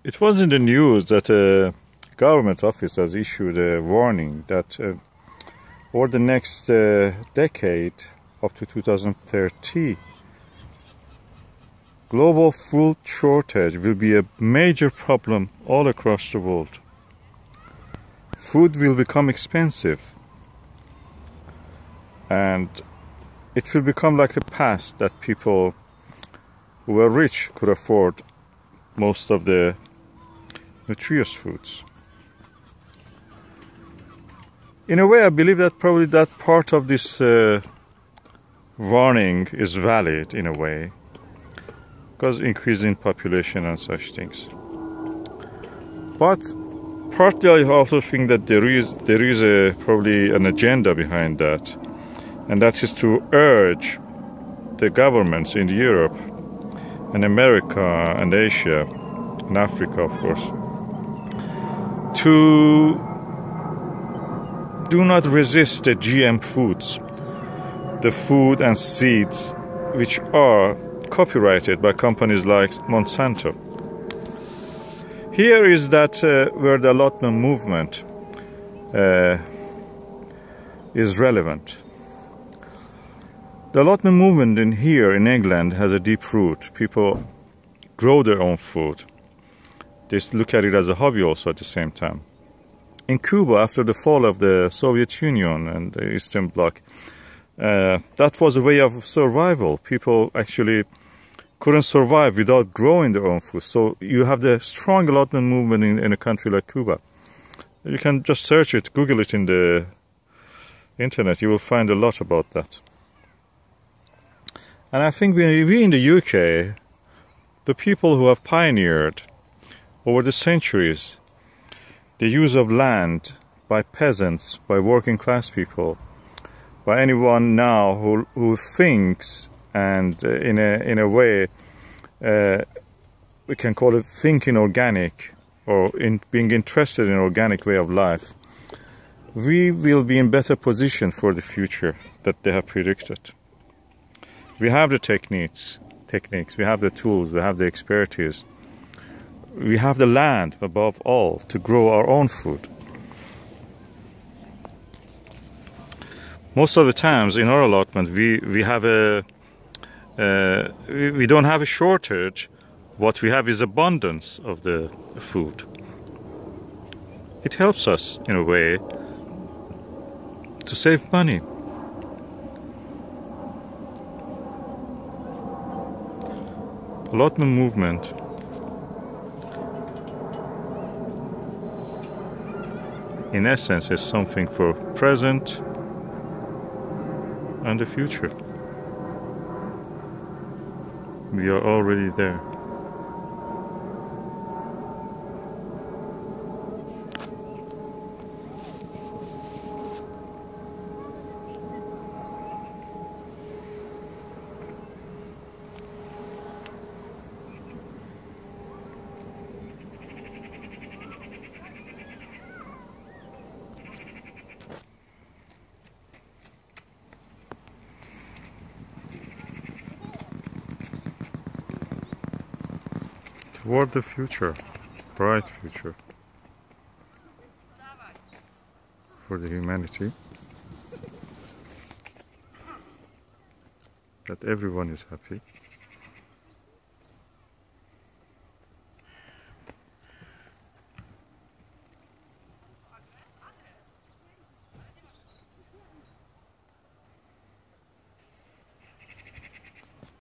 It was in the news that a government office has issued a warning that over the next decade, up to 2030, global food shortage will be a major problem all across the world. Food will become expensive, and it will become like the past, that people who were rich could afford most of the nutritious foods. In a way, I believe that probably that part of this warning is valid in a way, because increasing population and such things. But partly I also think that there is probably an agenda behind that, and that is to urge the governments in Europe and America and Asia and Africa, of course, to do not resist the GM foods, the food and seeds which are copyrighted by companies like Monsanto. Here is that where the allotment movement is relevant. The allotment movement here in England has a deep root. People grow their own food. They look at it as a hobby also at the same time. In Cuba, after the fall of the Soviet Union and the Eastern Bloc, that was a way of survival. People actually couldn't survive without growing their own food. So you have the strong allotment movement in a country like Cuba. You can just search it, Google it in the internet. You will find a lot about that. And I think we in the UK, the people who have pioneered over the centuries the use of land by peasants, by working class people, by anyone now who thinks, and in a way we can call it thinking organic, or in being interested in organic way of life, we will be in better position for the future that they have predicted. We have the techniques, we have the tools, we have the expertise, we have the land above all to grow our own food. Most of the times in our allotment we have we don't have a shortage. What we have is abundance of the food. It helps us in a way to save money. Allotment movement in essence is something for present and the future. We are already there. Toward the future, bright future for the humanity, that everyone is happy.